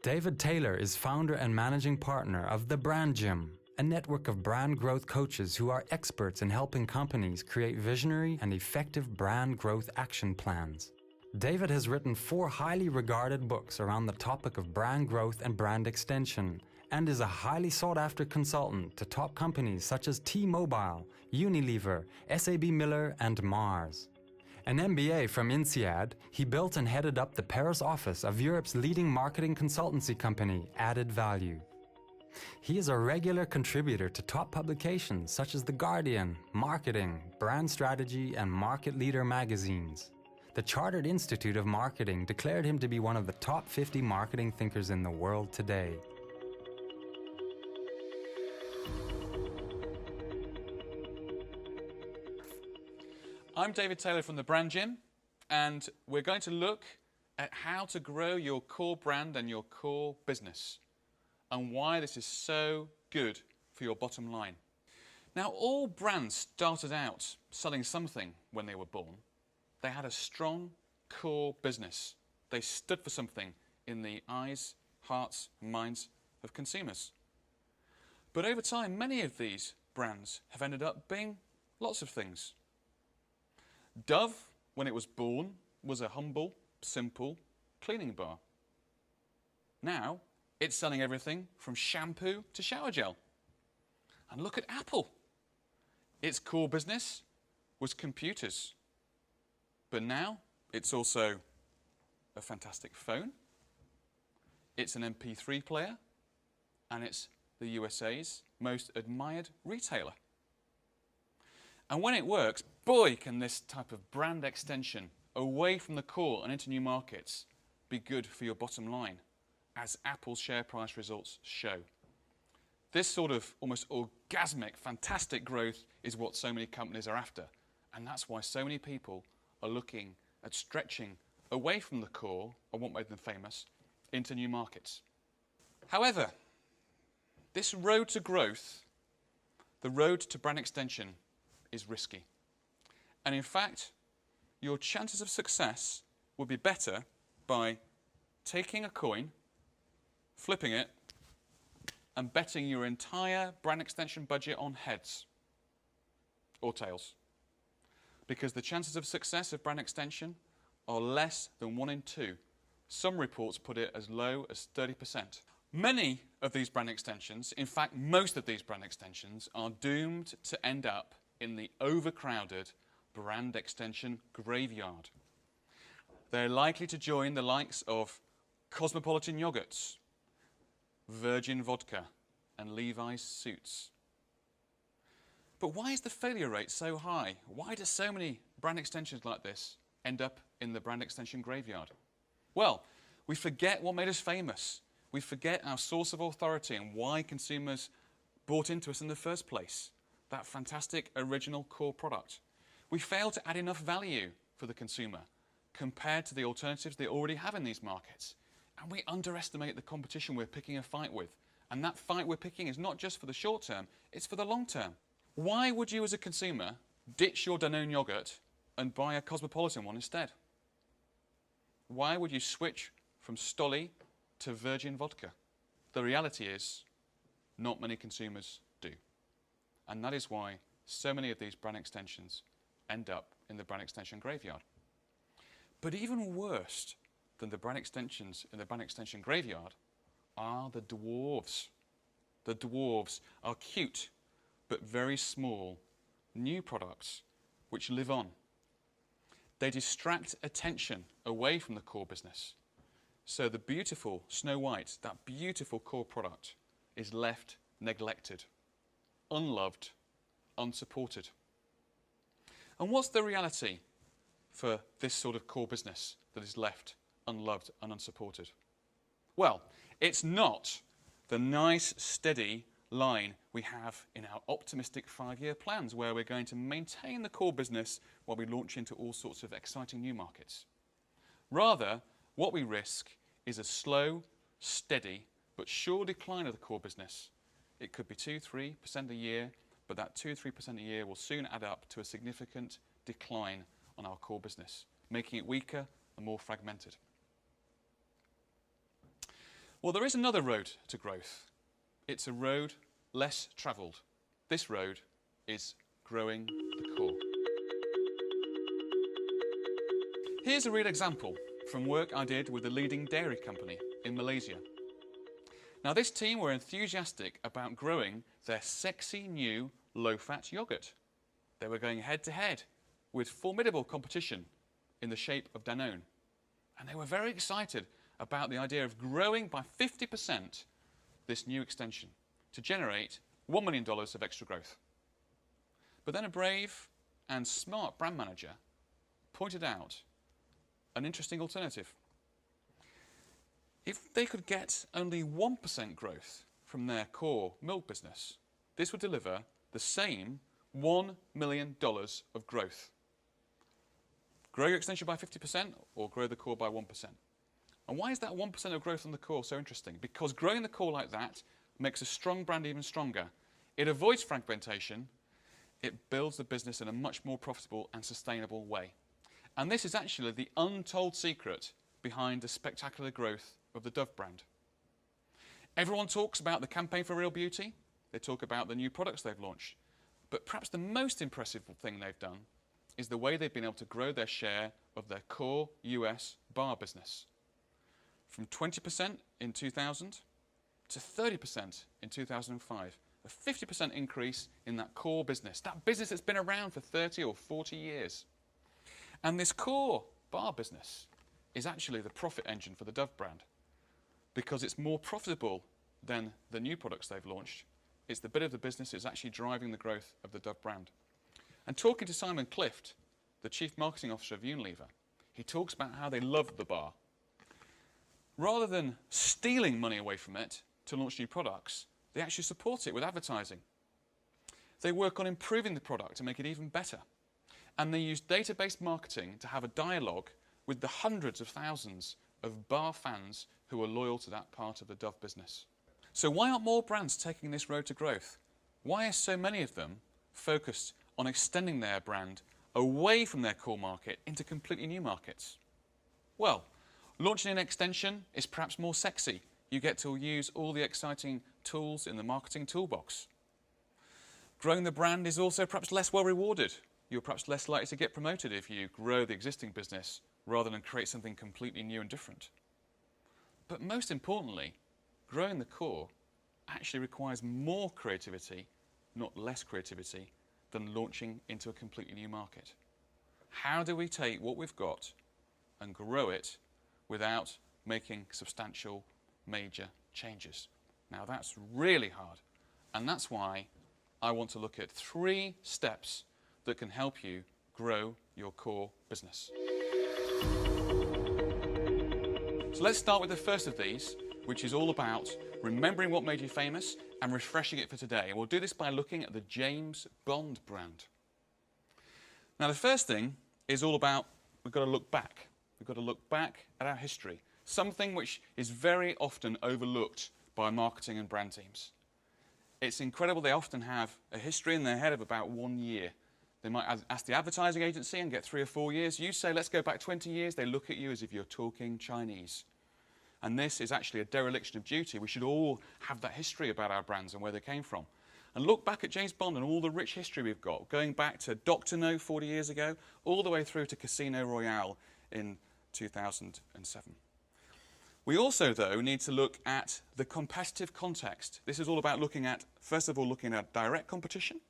David Taylor is founder and managing partner of The Brand Gym, a network of brand growth coaches who are experts in helping companies create visionary and effective brand growth action plans. David has written 4 highly regarded books around the topic of brand growth and brand extension, and is a highly sought-after consultant to top companies such as T-Mobile, Unilever, SAB Miller, and Mars. An MBA from INSEAD, he built and headed up the Paris office of Europe's leading marketing consultancy company, Added Value. He is a regular contributor to top publications such as The Guardian, Marketing, Brand Strategy, and Market Leader magazines. The Chartered Institute of Marketing declared him to be one of the top 50 marketing thinkers in the world today. I'm David Taylor from The Brand Gym, and we're going to look at how to grow your core brand and your core business, and why this is so good for your bottom line. Now, all brands started out selling something when they were born. They had a strong core business. They stood for something in the eyes, hearts, and minds of consumers. But over time, many of these brands have ended up being lots of things. Dove, when it was born, was a humble, simple cleaning bar. Now, it's selling everything from shampoo to shower gel. And look at Apple. Its core business was computers. But now, it's also a fantastic phone, it's an MP3 player, and it's the USA's most admired retailer. And when it works, boy, can this type of brand extension away from the core and into new markets be good for your bottom line, as Apple's share price results show. This sort of almost orgasmic, fantastic growth is what so many companies are after. And that's why so many people are looking at stretching away from the core, or what made them famous, into new markets. However, this road to growth, the road to brand extension, is risky. And in fact, your chances of success would be better by taking a coin, flipping it, and betting your entire brand extension budget on heads or tails. Because the chances of success of brand extension are less than 1 in 2. Some reports put it as low as 30%. Many of these brand extensions, in fact most of these brand extensions, are doomed to end up in the overcrowded brand extension graveyard. They're likely to join the likes of Cosmopolitan yogurts, Virgin vodka, and Levi's suits. But why is the failure rate so high? Why do so many brand extensions like this end up in the brand extension graveyard? Well, we forget what made us famous. We forget our source of authority and why consumers bought into us in the first place. That fantastic original core product. We fail to add enough value for the consumer compared to the alternatives they already have in these markets. And we underestimate the competition we're picking a fight with. And that fight we're picking is not just for the short term, it's for the long term. Why would you as a consumer ditch your Danone yogurt and buy a Cosmopolitan one instead? Why would you switch from Stolly to Virgin vodka? The reality is, not many consumers do. And that is why so many of these brand extensions end up in the brand extension graveyard. But even worse than the brand extensions in the brand extension graveyard are the dwarves. The dwarves are cute, but very small, new products which live on. They distract attention away from the core business. So the beautiful Snow White, that beautiful core product, is left neglected, unloved, unsupported. And what's the reality for this sort of core business that is left unloved and unsupported? Well, it's not the nice, steady line we have in our optimistic 5-year plans where we're going to maintain the core business while we launch into all sorts of exciting new markets. Rather, what we risk is a slow, steady, but sure decline of the core business. It could be 2-3% a year, but that 2-3% a year will soon add up to a significant decline on our core business, making it weaker and more fragmented. Well, there is another road to growth. It's a road less travelled. This road is growing the core. Here's a real example from work I did with a leading dairy company in Malaysia. Now, this team were enthusiastic about growing their sexy new low-fat yoghurt. They were going head-to-head with formidable competition in the shape of Danone. And they were very excited about the idea of growing by 50% this new extension to generate $1 million of extra growth. But then a brave and smart brand manager pointed out an interesting alternative. If they could get only 1% growth from their core milk business, this would deliver the same $1 million of growth. Grow your extension by 50% or grow the core by 1%. And why is that 1% of growth on the core so interesting? Because growing the core like that makes a strong brand even stronger. It avoids fragmentation. It builds the business in a much more profitable and sustainable way. And this is actually the untold secret behind the spectacular growth of the Dove brand. Everyone talks about the campaign for real beauty. They talk about the new products they've launched. But perhaps the most impressive thing they've done is the way they've been able to grow their share of their core US bar business. From 20% in 2000 to 30% in 2005. A 50% increase in that core business. That business that's been around for 30 or 40 years. And this core bar business is actually the profit engine for the Dove brand because it's more profitable than the new products they've launched. It's the bit of the business that's actually driving the growth of the Dove brand. And talking to Simon Clift, the Chief Marketing Officer of Unilever, he talks about how they love the bar. Rather than stealing money away from it to launch new products, they actually support it with advertising. They work on improving the product to make it even better. And they use data-based marketing to have a dialogue with the hundreds of thousands of bar fans who are loyal to that part of the Dove business. So why aren't more brands taking this road to growth? Why are so many of them focused on extending their brand away from their core market into completely new markets? Well, launching an extension is perhaps more sexy. You get to use all the exciting tools in the marketing toolbox. Growing the brand is also perhaps less well rewarded. You're perhaps less likely to get promoted if you grow the existing business rather than create something completely new and different. But most importantly, growing the core actually requires more creativity, not less creativity, than launching into a completely new market. How do we take what we've got and grow it without making substantial major changes? Now that's really hard, and that's why I want to look at 3 steps that can help you grow your core business. So let's start with the first of these, which is all about remembering what made you famous and refreshing it for today. And we'll do this by looking at the James Bond brand. Now the first thing is all about we've got to look back. We've got to look back at our history, something which is very often overlooked by marketing and brand teams. It's incredible. They often have a history in their head of about 1 year. They might ask the advertising agency and get 3 or 4 years. You say, let's go back 20 years. They look at you as if you're talking Chinese. And this is actually a dereliction of duty. We should all have that history about our brands and where they came from. And look back at James Bond and all the rich history we've got, going back to Dr. No 40 years ago, all the way through to Casino Royale in 2007. We also, though, need to look at the competitive context. This is all about looking at, first of all, looking at direct competition.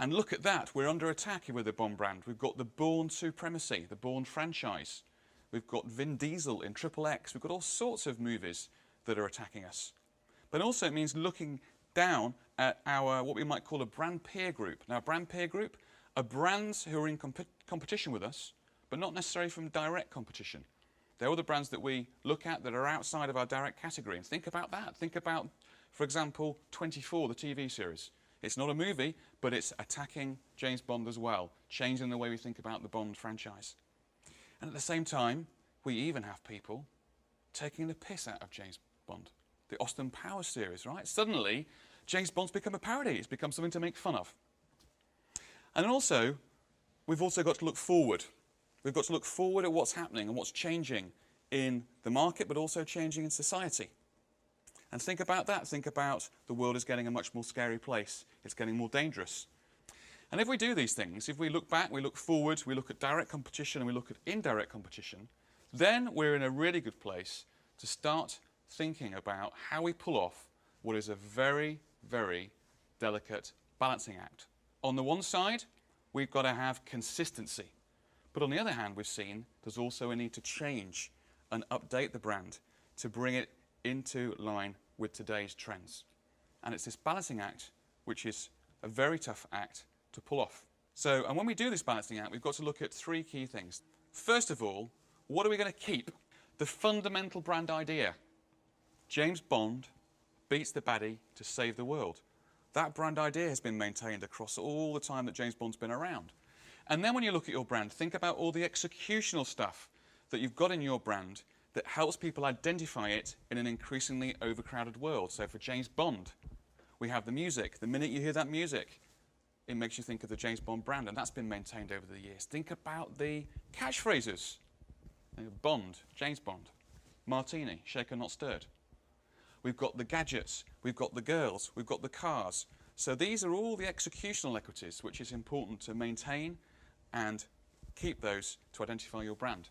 And look at that. We're under attack with the Bond brand. We've got the Bourne supremacy, the Bourne franchise. We've got Vin Diesel in XXX. We've got all sorts of movies that are attacking us. But also it means looking down at our, what we might call a brand peer group. Now, brand peer group are brands who are in competition with us, but not necessarily from direct competition. They're all the brands that we look at that are outside of our direct category. And think about that. Think about, for example, 24, the TV series. It's not a movie, but it's attacking James Bond as well, changing the way we think about the Bond franchise. And at the same time, we even have people taking the piss out of James Bond. The Austin Powers series, right? Suddenly, James Bond's become a parody. It's become something to make fun of. And also, we've also got to look forward. We've got to look forward at what's happening and what's changing in the market, but also changing in society. And think about that. Think about the world is getting a much more scary place. It's getting more dangerous. And if we do these things, if we look back, we look forward, we look at direct competition and we look at indirect competition, then we're in a really good place to start thinking about how we pull off what is a very, very delicate balancing act. On the one side, we've got to have consistency. But on the other hand, we've seen there's also a need to change and update the brand to bring it into line with today's trends. And it's this balancing act which is a very tough act to pull off. And when we do this balancing act, we've got to look at three key things. First of all, what are we going to keep? The fundamental brand idea. James Bond beats the baddie to save the world. That brand idea has been maintained across all the time that James Bond's been around. And then when you look at your brand, think about all the executional stuff that you've got in your brand that helps people identify it in an increasingly overcrowded world. So for James Bond, we have the music. The minute you hear that music, it makes you think of the James Bond brand, and that's been maintained over the years. Think about the catchphrases. Bond, James Bond, Martini, shaken not stirred. We've got the gadgets, we've got the girls, we've got the cars. So these are all the executional equities which is important to maintain and keep those to identify your brand.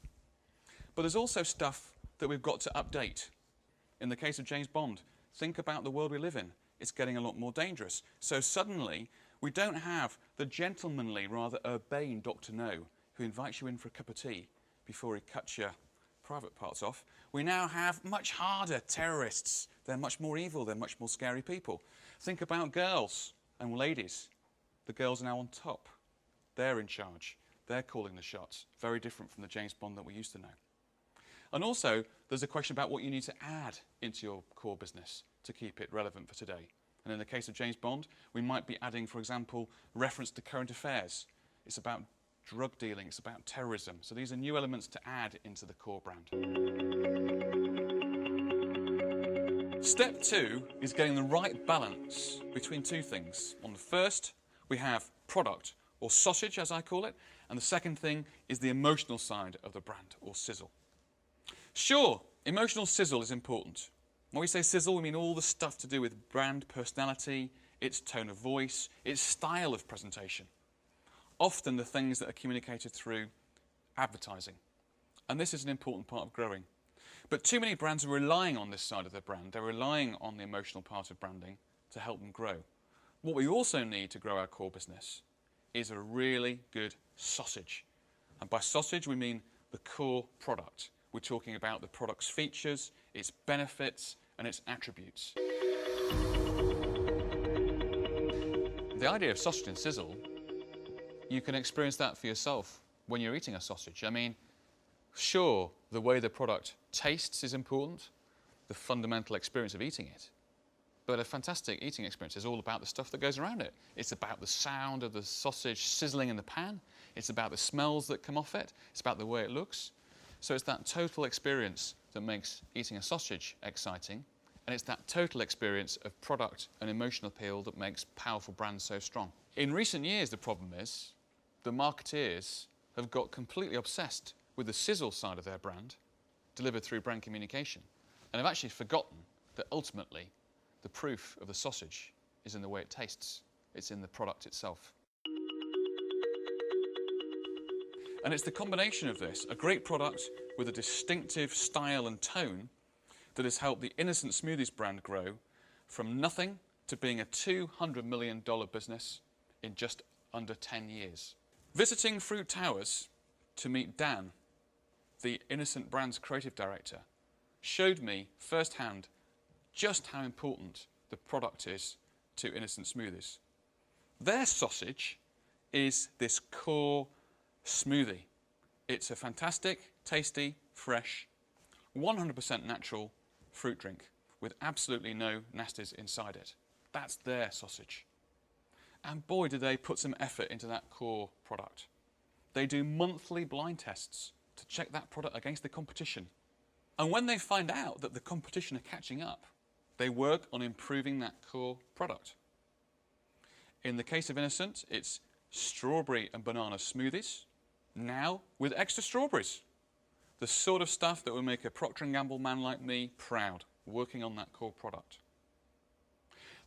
But there's also stuff that we've got to update. In the case of James Bond, think about the world we live in. It's getting a lot more dangerous. So suddenly, we don't have the gentlemanly, rather urbane Dr. No who invites you in for a cup of tea before he cuts your private parts off. We now have much harder terrorists. They're much more evil. They're much more scary people. Think about girls and ladies. The girls are now on top. They're in charge. They're calling the shots. Very different from the James Bond that we used to know. And also, there's a question about what you need to add into your core business to keep it relevant for today. And in the case of James Bond, we might be adding, for example, reference to current affairs. It's about drug dealing, it's about terrorism. So these are new elements to add into the core brand. Step 2 is getting the right balance between two things. On the first, we have product, or sausage as I call it, and the second thing is the emotional side of the brand, or sizzle. Sure, emotional sizzle is important. When we say sizzle, we mean all the stuff to do with brand personality, its tone of voice, its style of presentation. Often the things that are communicated through advertising. And this is an important part of growing. But too many brands are relying on this side of their brand. They're relying on the emotional part of branding to help them grow. What we also need to grow our core business is a really good sausage. And by sausage, we mean the core product. We're talking about the product's features, its benefits, and its attributes. The idea of sausage and sizzle, you can experience that for yourself when you're eating a sausage. I mean, sure, the way the product tastes is important, the fundamental experience of eating it. But a fantastic eating experience is all about the stuff that goes around it. It's about the sound of the sausage sizzling in the pan. It's about the smells that come off it. It's about the way it looks. So it's that total experience that makes eating a sausage exciting. And it's that total experience of product and emotional appeal that makes powerful brands so strong. In recent years, the problem is the marketeers have got completely obsessed with the sizzle side of their brand, delivered through brand communication, and have actually forgotten that ultimately the proof of the sausage is in the way it tastes. It's in the product itself. And it's the combination of this, a great product with a distinctive style and tone, that has helped the Innocent Smoothies brand grow from nothing to being a $200 million business in just under 10 years. Visiting Fruit Towers to meet Dan, the Innocent brand's creative director, showed me firsthand just how important the product is to Innocent Smoothies. Their sausage is this core smoothie. It's a fantastic, tasty, fresh, 100% natural fruit drink with absolutely no nasties inside it. That's their sausage. And boy, do they put some effort into that core product. They do monthly blind tests to check that product against the competition. And when they find out that the competition are catching up, they work on improving that core product. In the case of Innocent, it's strawberry and banana smoothies, now with extra strawberries. The sort of stuff that would make a Procter & Gamble man like me proud, working on that core product.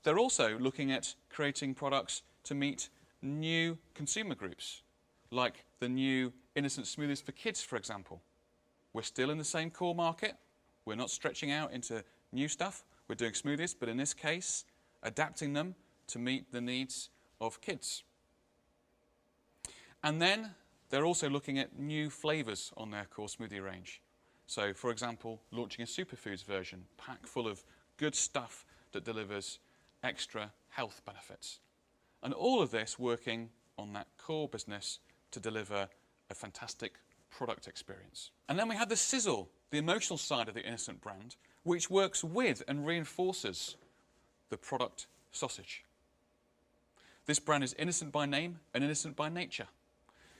They're also looking at creating products to meet new consumer groups, like the new Innocent Smoothies for kids, for example. We're still in the same core market. We're not stretching out into new stuff. We're doing smoothies, but in this case, adapting them to meet the needs of kids. And then they're also looking at new flavours on their core smoothie range. So, for example, launching a superfoods version, packed full of good stuff that delivers extra health benefits. And all of this working on that core business to deliver a fantastic product experience. And then we have the sizzle, the emotional side of the Innocent brand, which works with and reinforces the product sausage. This brand is innocent by name and innocent by nature.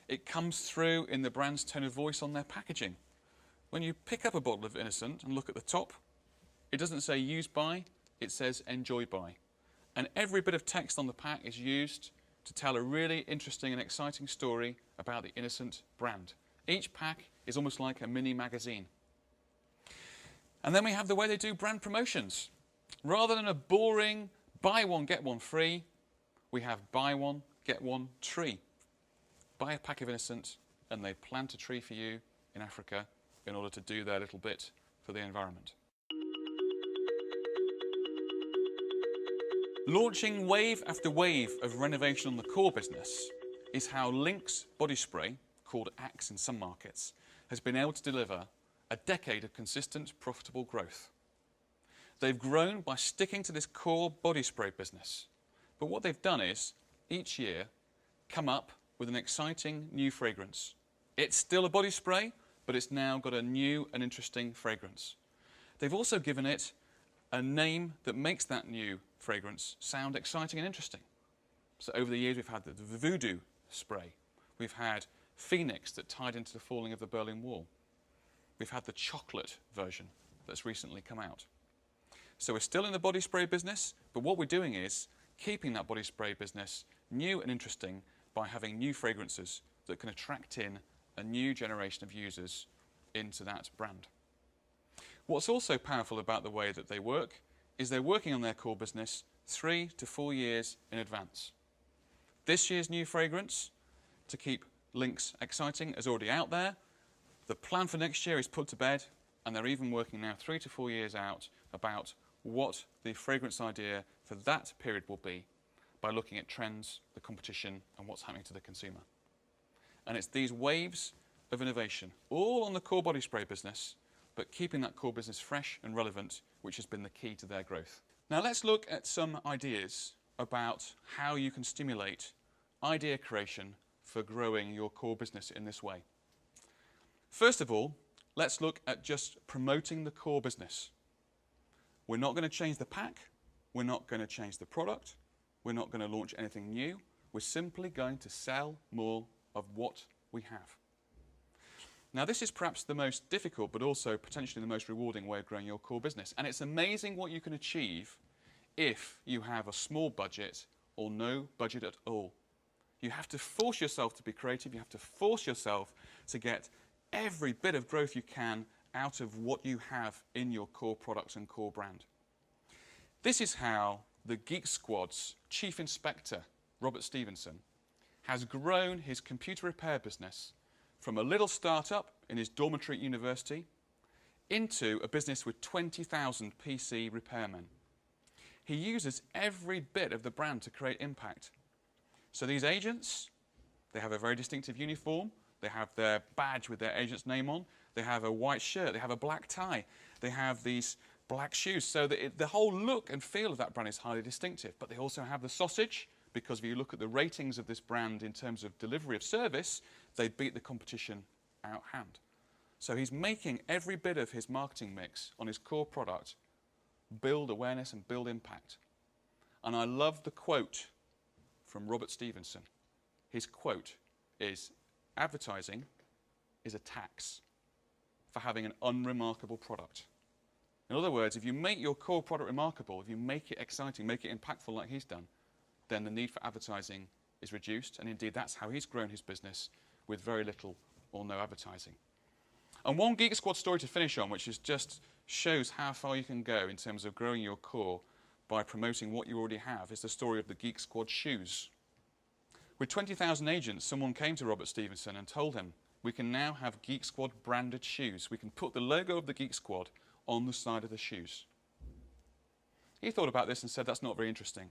It comes through in the brand's tone of voice on their packaging. When you pick up a bottle of Innocent and look at the top, it doesn't say used by, it says enjoy by. And every bit of text on the pack is used to tell a really interesting and exciting story about the Innocent brand. Each pack is almost like a mini magazine. And then we have the way they do brand promotions. Rather than a boring buy one, get one free, we have buy one, get one tree. Buy a pack of Innocent and they plant a tree for you in Africa in order to do their little bit for the environment. Launching wave after wave of renovation on the core business is how Lynx body spray, called Axe in some markets, has been able to deliver a decade of consistent, profitable growth. They've grown by sticking to this core body spray business. But what they've done is, each year, come up with an exciting new fragrance. It's still a body spray, but it's now got a new and interesting fragrance. They've also given it a name that makes that new fragrance sound exciting and interesting. So over the years, we've had the Voodoo spray. We've had Phoenix that tied into the falling of the Berlin Wall. We've had the chocolate version that's recently come out. So we're still in the body spray business, but what we're doing is keeping that body spray business new and interesting by having new fragrances that can attract in a new generation of users into that brand. What's also powerful about the way that they work is they're working on their core business 3 to 4 years in advance. This year's new fragrance, to keep Lynx exciting, is already out there. The plan for next year is put to bed, and they're even working now 3 to 4 years out about what the fragrance idea for that period will be by looking at trends, the competition, and what's happening to the consumer. And it's these waves of innovation, all on the core body spray business, but keeping that core business fresh and relevant, which has been the key to their growth. Now let's look at some ideas about how you can stimulate idea creation for growing your core business in this way. First of all, let's look at just promoting the core business. We're not going to change the pack. We're not going to change the product. We're not going to launch anything new. We're simply going to sell more of what we have. Now, this is perhaps the most difficult, but also potentially the most rewarding way of growing your core business. And it's amazing what you can achieve if you have a small budget or no budget at all. You have to force yourself to be creative. You have to force yourself to get every bit of growth you can out of what you have in your core products and core brand. This is how the Geek Squad's chief inspector, Robert Stevenson, has grown his computer repair business from a little startup in his dormitory at university into a business with 20,000 PC repairmen. He uses every bit of the brand to create impact. So these agents, they have a very distinctive uniform. They have their badge with their agent's name on. They have a white shirt. They have a black tie. They have these black shoes. So that the whole look and feel of that brand is highly distinctive. But they also have the sausage, because if you look at the ratings of this brand in terms of delivery of service, they beat the competition out hand. So he's making every bit of his marketing mix on his core product build awareness and build impact. And I love the quote from Robert Stevenson. His quote is, "Advertising is a tax for having an unremarkable product. In other words, if you make your core product remarkable, if you make it exciting, make it impactful like he's done, then the need for advertising is reduced, and indeed that's how he's grown his business with very little or no advertising. And one Geek Squad story to finish on, which is just shows how far you can go in terms of growing your core by promoting what you already have, is the story of the Geek Squad shoes. With 20,000 agents, someone came to Robert Stevenson and told him, we can now have Geek Squad branded shoes. We can put the logo of the Geek Squad on the side of the shoes. He thought about this and said, that's not very interesting.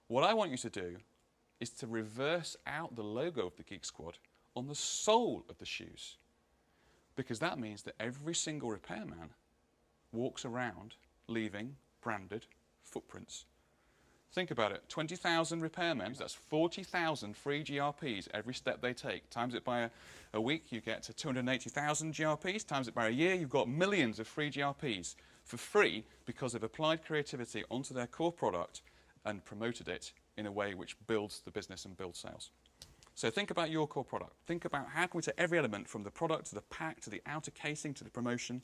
What I want you to do is to reverse out the logo of the Geek Squad on the sole of the shoes, because that means that every single repairman walks around leaving branded footprints. Think about it, 20,000 repairmen, that's 40,000 free GRPs every step they take. Times it by a week, you get to 280,000 GRPs. Times it by a year, you've got millions of free GRPs for free because they've applied creativity onto their core product and promoted it in a way which builds the business and builds sales. So think about your core product. Think about how can we take every element from the product to the pack to the outer casing to the promotion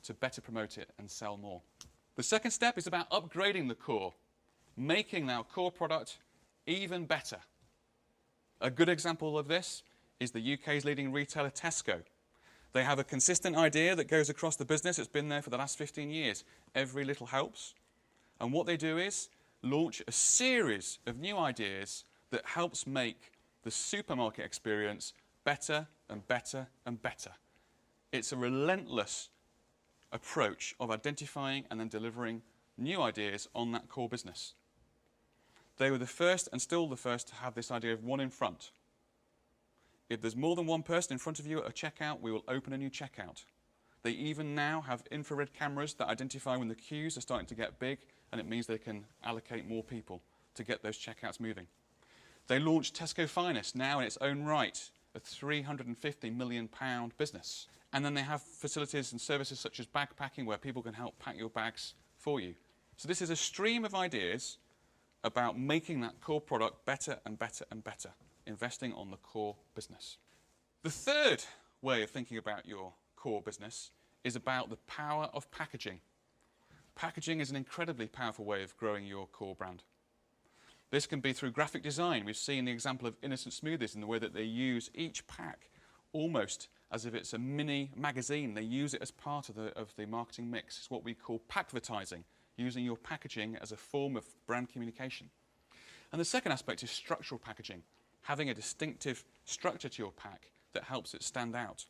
to better promote it and sell more. The second step is about upgrading the core, making our core product even better. A good example of this is the UK's leading retailer Tesco. They have a consistent idea that goes across the business. It's been there for the last 15 years. Every little helps. And what they do is launch a series of new ideas that helps make the supermarket experience better and better and better. It's a relentless approach of identifying and then delivering new ideas on that core business. They were the first and still the first to have this idea of one in front. If there's more than one person in front of you at a checkout, we will open a new checkout. They even now have infrared cameras that identify when the queues are starting to get big, and it means they can allocate more people to get those checkouts moving. They launched Tesco Finest, now in its own right, a £350 million business. And then they have facilities and services such as bag packing, where people can help pack your bags for you. So this is a stream of ideas about making that core product better and better and better, investing on the core business. The third way of thinking about your core business is about the power of packaging. Packaging is an incredibly powerful way of growing your core brand. This can be through graphic design. We've seen the example of Innocent Smoothies in the way that they use each pack almost as if it's a mini magazine. They use it as part of the marketing mix. It's what we call packvertising, using your packaging as a form of brand communication. And the second aspect is structural packaging, having a distinctive structure to your pack that helps it stand out.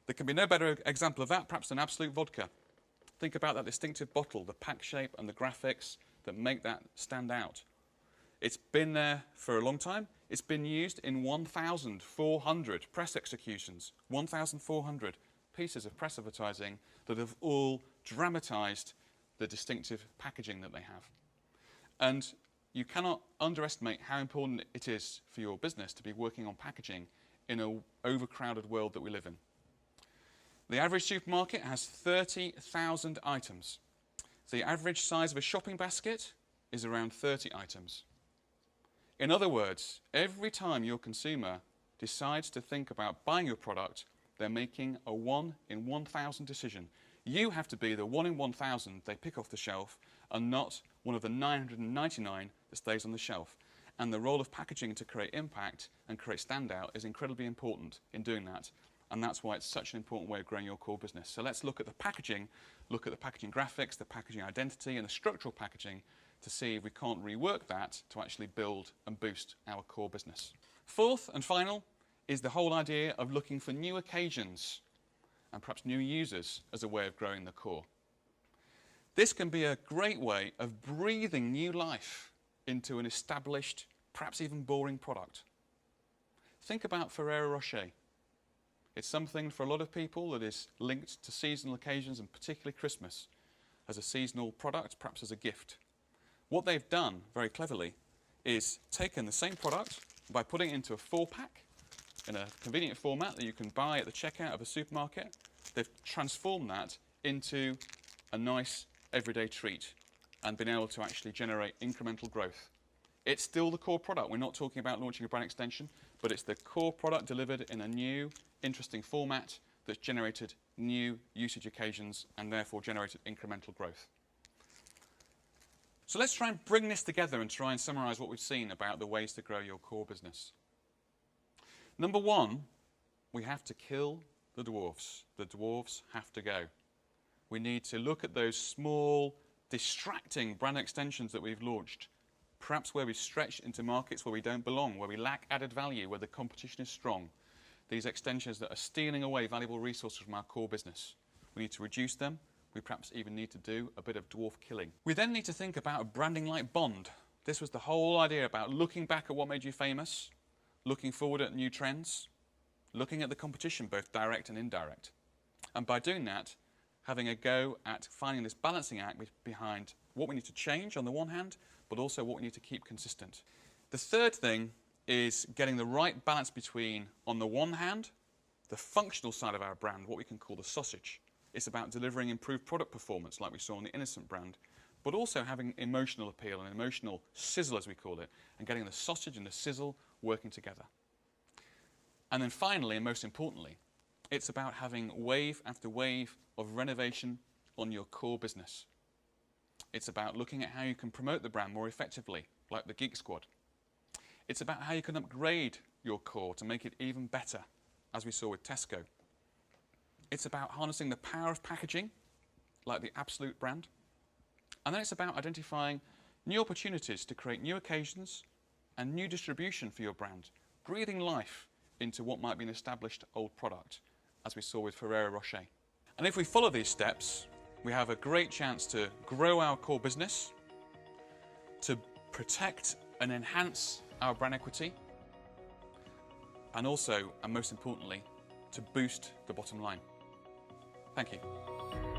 There can be no better example of that perhaps than Absolute Vodka. Think about that distinctive bottle, the pack shape and the graphics that make that stand out. It's been there for a long time. It's been used in 1,400 press executions, 1,400 pieces of press advertising that have all dramatised the distinctive packaging that they have. And you cannot underestimate how important it is for your business to be working on packaging in an overcrowded world that we live in. The average supermarket has 30,000 items. The average size of a shopping basket is around 30 items. In other words, every time your consumer decides to think about buying your product, they're making a 1 in 1,000 decision. You have to be the 1 in 1,000 they pick off the shelf and not one of the 999 that stays on the shelf. And the role of packaging to create impact and create standout is incredibly important in doing that. And that's why it's such an important way of growing your core business. So let's look at the packaging, look at the packaging graphics, the packaging identity, and the structural packaging to see if we can't rework that to actually build and boost our core business. Fourth and final is the whole idea of looking for new occasions and perhaps new users as a way of growing the core. This can be a great way of breathing new life into an established, perhaps even boring product. Think about Ferrero Rocher. It's something for a lot of people that is linked to seasonal occasions, and particularly Christmas, as a seasonal product, perhaps as a gift. What they've done, very cleverly, is taken the same product by putting it into a 4-pack in a convenient format that you can buy at the checkout of a supermarket. They've transformed that into a nice everyday treat and been able to actually generate incremental growth It's still the core product. We're not talking about launching a brand extension, but it's the core product delivered in a new, interesting format that's generated new usage occasions and therefore generated incremental growth. So let's try and bring this together and try and summarize what we've seen about the ways to grow your core business. Number one, we have to kill the dwarfs. The dwarfs have to go. We need to look at those small, distracting brand extensions that we've launched, perhaps where we've stretched into markets where we don't belong, where we lack added value, where the competition is strong. These extensions that are stealing away valuable resources from our core business. We need to reduce them. We perhaps even need to do a bit of dwarf killing. We then need to think about a branding like Bond. This was the whole idea about looking back at what made you famous, looking forward at new trends, looking at the competition, both direct and indirect. And by doing that, having a go at finding this balancing act behind what we need to change on the one hand, but also what we need to keep consistent. The third thing is getting the right balance between, on the one hand, the functional side of our brand, what we can call the sausage. It's about delivering improved product performance, like we saw in the Innocent brand, but also having emotional appeal and emotional sizzle, as we call it, and getting the sausage and the sizzle working together. And then finally, and most importantly, it's about having wave after wave of renovation on your core business. It's about looking at how you can promote the brand more effectively, like the Geek Squad. It's about how you can upgrade your core to make it even better, as we saw with Tesco. It's about harnessing the power of packaging, like the Absolute brand. And then it's about identifying new opportunities to create new occasions and new distribution for your brand, breathing life into what might be an established old product, as we saw with Ferrero Rocher. And if we follow these steps, we have a great chance to grow our core business, to protect and enhance our brand equity, and also, and most importantly, to boost the bottom line. Thank you.